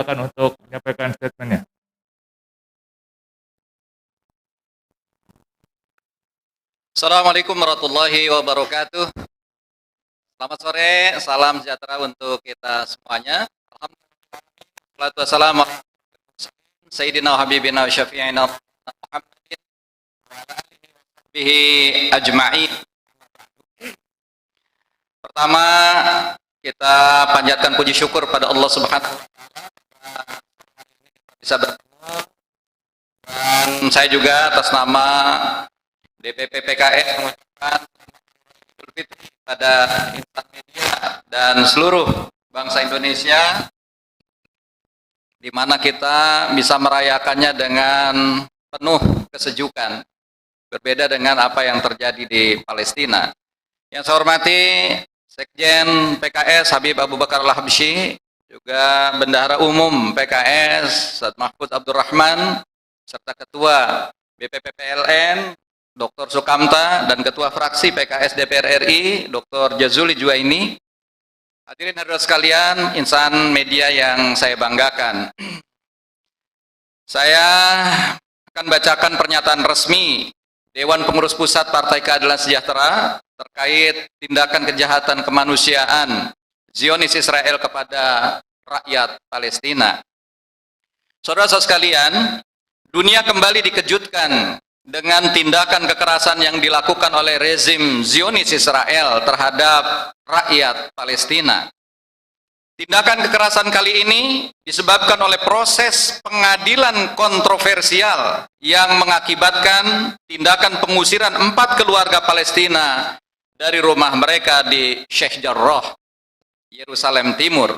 silakan untuk menyampaikan statementnya. Assalamualaikum warahmatullahi wabarakatuh. Selamat sore, salam sejahtera untuk kita semuanya. Alhamdulillah, wassalamu ala Sayyidina wa Habibina wa Syafi'ina Muhammadin wa ala alihi wa sahbihi ajma'in. Pertama, kita panjatkan puji syukur pada Allah Subhanahu wa taala bisa bertemu, dan saya juga atas nama DPP PKS mengucapkan Idul Fitri pada insan media dan seluruh bangsa Indonesia, di mana kita bisa merayakannya dengan penuh kesejukan, berbeda dengan apa yang terjadi di Palestina. Yang saya hormati Sekjen PKS Habib Abu Bakar Al-Habsyi, juga Bendahara Umum PKS Ustaz Mahfud Abdurrahman, serta Ketua BPP PLN Dr. Sukamta, dan Ketua Fraksi PKS DPR RI Dr. Jazuli Juwaini. Hadirin hadirat sekalian, insan media yang saya banggakan, saya akan bacakan pernyataan resmi Dewan Pengurus Pusat Partai Keadilan Sejahtera terkait tindakan kejahatan kemanusiaan Zionis Israel kepada rakyat Palestina. Saudara-saudara sekalian, dunia kembali dikejutkan dengan tindakan kekerasan yang dilakukan oleh rezim Zionis Israel terhadap rakyat Palestina. Tindakan kekerasan kali ini disebabkan oleh proses pengadilan kontroversial yang mengakibatkan tindakan pengusiran 4 keluarga Palestina dari rumah mereka di Sheikh Jarrah, Yerusalem Timur.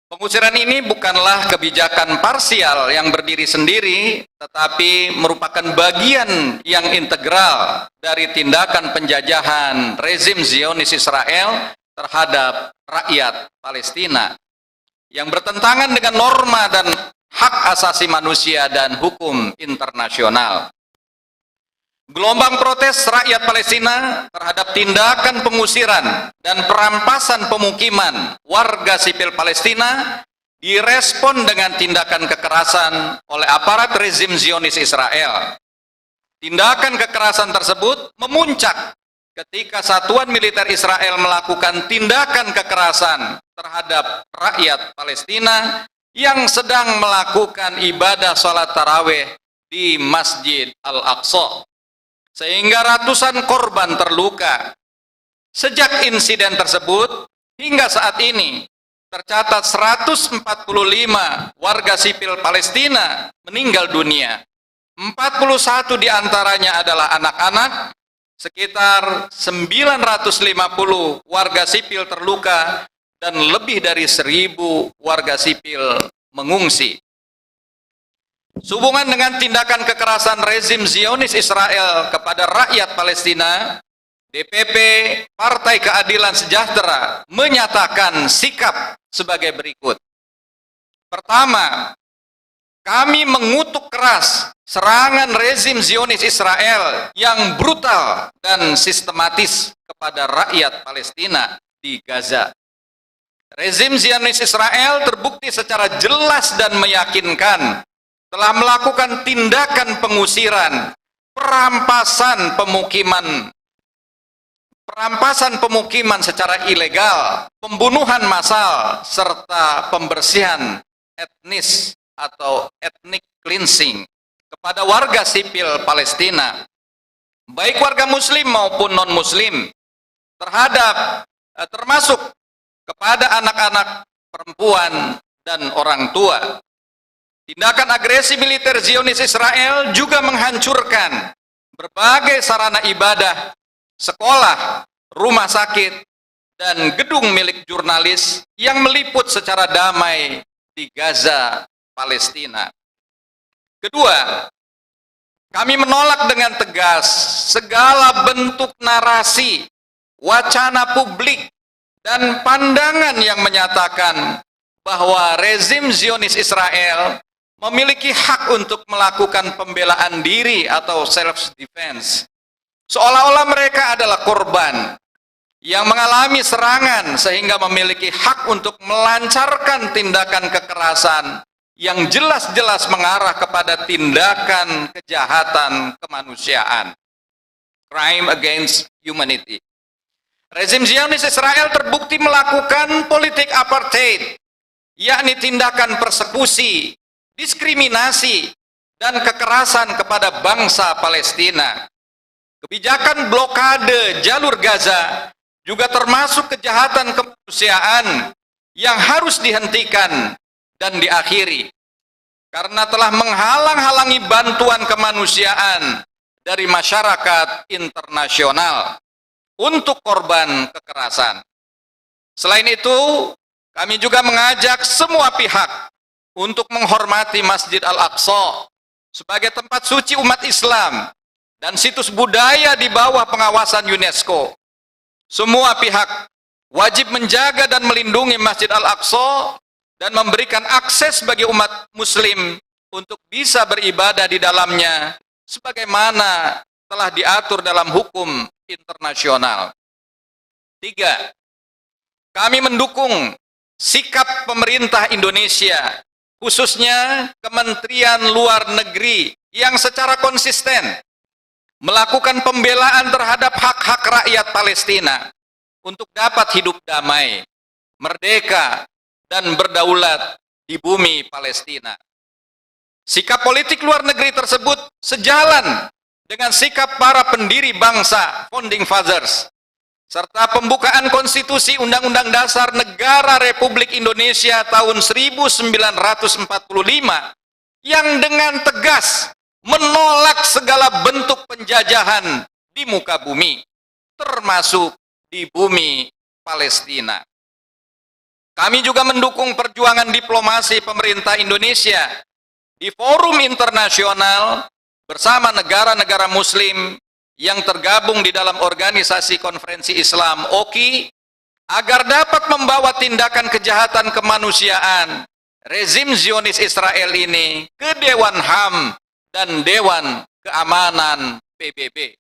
Pengusiran ini bukanlah kebijakan parsial yang berdiri sendiri, tetapi merupakan bagian yang integral dari tindakan penjajahan rezim Zionis Israel terhadap rakyat Palestina yang bertentangan dengan norma dan hak asasi manusia dan hukum internasional. Gelombang protes rakyat Palestina terhadap tindakan pengusiran dan perampasan pemukiman warga sipil Palestina direspon dengan tindakan kekerasan oleh aparat rezim Zionis Israel. Tindakan kekerasan tersebut memuncak ketika satuan militer Israel melakukan tindakan kekerasan terhadap rakyat Palestina yang sedang melakukan ibadah sholat tarawih di Masjid Al-Aqsa, sehingga ratusan korban terluka. Sejak insiden tersebut hingga saat ini tercatat 145 warga sipil Palestina meninggal dunia. 41 diantaranya adalah anak-anak, sekitar 950 warga sipil terluka, dan lebih dari 1.000 warga sipil mengungsi. Sehubungan dengan tindakan kekerasan rezim Zionis Israel kepada rakyat Palestina, DPP Partai Keadilan Sejahtera menyatakan sikap sebagai berikut. Pertama, kami mengutuk keras serangan rezim Zionis Israel yang brutal dan sistematis kepada rakyat Palestina di Gaza. Rezim Zionis Israel terbukti secara jelas dan meyakinkan telah melakukan tindakan pengusiran, perampasan pemukiman secara ilegal, pembunuhan massal, serta pembersihan etnis atau ethnic cleansing kepada warga sipil Palestina, baik warga muslim maupun non-muslim, termasuk kepada anak-anak, perempuan, dan orang tua. Tindakan agresi militer Zionis Israel juga menghancurkan berbagai sarana ibadah, sekolah, rumah sakit, dan gedung milik jurnalis yang meliput secara damai di Gaza, Palestina. Kedua, kami menolak dengan tegas segala bentuk narasi, wacana publik, dan pandangan yang menyatakan bahwa rezim Zionis Israel memiliki hak untuk melakukan pembelaan diri atau self-defense, seolah-olah mereka adalah korban yang mengalami serangan sehingga memiliki hak untuk melancarkan tindakan kekerasan yang jelas-jelas mengarah kepada tindakan kejahatan kemanusiaan. Crime against humanity. Rezim Zionis Israel terbukti melakukan politik apartheid, yakni tindakan persekusi, diskriminasi, dan kekerasan kepada bangsa Palestina. Kebijakan blokade jalur Gaza juga termasuk kejahatan kemanusiaan yang harus dihentikan dan diakhiri, karena telah menghalang-halangi bantuan kemanusiaan dari masyarakat internasional untuk korban kekerasan. Selain itu, kami juga mengajak semua pihak untuk menghormati Masjid Al-Aqsa sebagai tempat suci umat Islam dan situs budaya di bawah pengawasan UNESCO. Semua pihak wajib menjaga dan melindungi Masjid Al-Aqsa dan memberikan akses bagi umat muslim untuk bisa beribadah di dalamnya sebagaimana telah diatur dalam hukum internasional. 3. Kami mendukung sikap pemerintah Indonesia, khususnya Kementerian Luar Negeri, yang secara konsisten melakukan pembelaan terhadap hak-hak rakyat Palestina untuk dapat hidup damai, merdeka, dan berdaulat di bumi Palestina. Sikap politik luar negeri tersebut sejalan dengan sikap para pendiri bangsa, founding fathers, serta pembukaan konstitusi Undang-Undang Dasar Negara Republik Indonesia tahun 1945 yang dengan tegas menolak segala bentuk penjajahan di muka bumi, termasuk di bumi Palestina. Kami juga mendukung perjuangan diplomasi pemerintah Indonesia di forum internasional bersama negara-negara muslim yang tergabung di dalam Organisasi Konferensi Islam (OKI) agar dapat membawa tindakan kejahatan kemanusiaan rezim Zionis Israel ini ke Dewan HAM dan Dewan Keamanan PBB,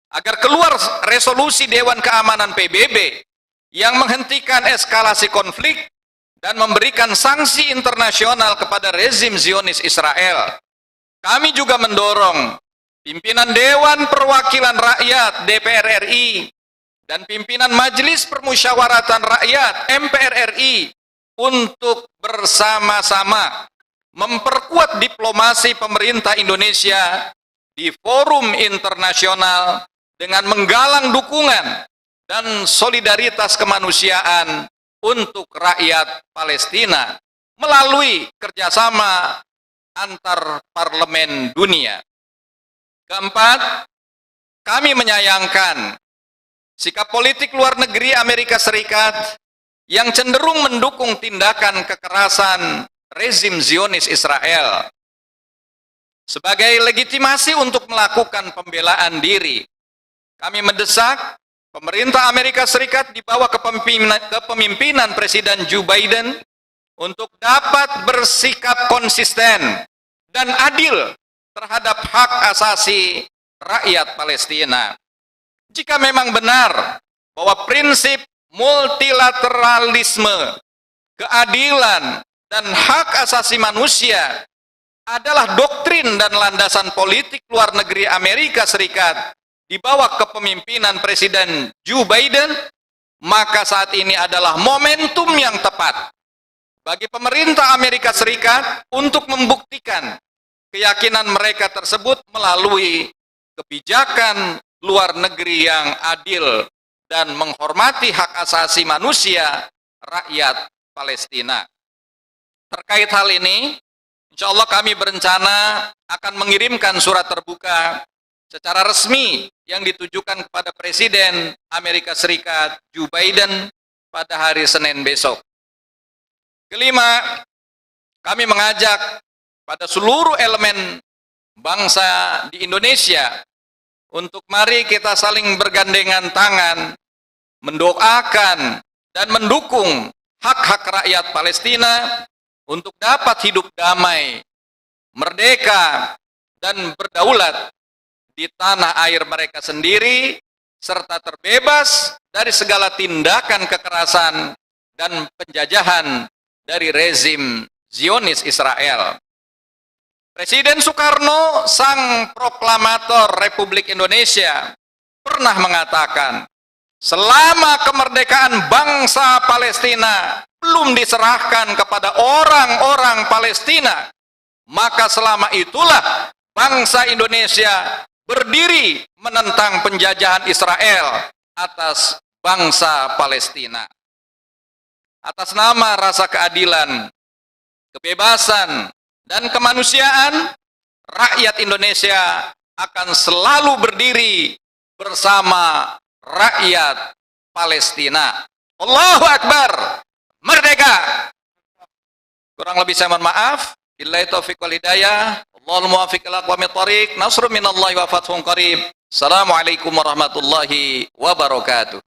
agar keluar resolusi Dewan Keamanan PBB yang menghentikan eskalasi konflik dan memberikan sanksi internasional kepada rezim Zionis Israel. Kami juga mendorong pimpinan Dewan Perwakilan Rakyat (DPR RI) dan pimpinan Majelis Permusyawaratan Rakyat (MPR RI) untuk bersama-sama memperkuat diplomasi pemerintah Indonesia di forum internasional dengan menggalang dukungan dan solidaritas kemanusiaan untuk rakyat Palestina melalui kerjasama antar parlemen dunia. Keempat, kami menyayangkan sikap politik luar negeri Amerika Serikat yang cenderung mendukung tindakan kekerasan rezim Zionis Israel sebagai legitimasi untuk melakukan pembelaan diri. Kami mendesak pemerintah Amerika Serikat di bawah kepemimpinan Presiden Joe Biden untuk dapat bersikap konsisten dan adil terhadap hak asasi rakyat Palestina. Jika memang benar bahwa prinsip multilateralisme, keadilan, dan hak asasi manusia adalah doktrin dan landasan politik luar negeri Amerika Serikat di bawah kepemimpinan Presiden Joe Biden, maka saat ini adalah momentum yang tepat bagi pemerintah Amerika Serikat untuk membuktikan keyakinan mereka tersebut melalui kebijakan luar negeri yang adil dan menghormati hak asasi manusia rakyat Palestina. Terkait hal ini, insya Allah kami berencana akan mengirimkan surat terbuka secara resmi yang ditujukan kepada Presiden Amerika Serikat Joe Biden pada hari Senin besok. Kelima, kami mengajak pada seluruh elemen bangsa di Indonesia untuk mari kita saling bergandengan tangan, mendoakan dan mendukung hak-hak rakyat Palestina untuk dapat hidup damai, merdeka, dan berdaulat di tanah air mereka sendiri, serta terbebas dari segala tindakan kekerasan dan penjajahan dari rezim Zionis Israel. Presiden Soekarno, sang proklamator Republik Indonesia, pernah mengatakan, selama kemerdekaan bangsa Palestina belum diserahkan kepada orang-orang Palestina, maka selama itulah bangsa Indonesia berdiri menentang penjajahan Israel atas bangsa Palestina. Atas nama rasa keadilan, kebebasan, dan kemanusiaan, rakyat Indonesia akan selalu berdiri bersama rakyat Palestina. Allahu Akbar, merdeka. Kurang lebih saya mohon maaf. Billahi taufiq wal hidayah. Allahul muwaffiq ila aqwamit thoriq. Nasrun minallahi wa fathun qarib. Assalamualaikum warahmatullahi wabarakatuh.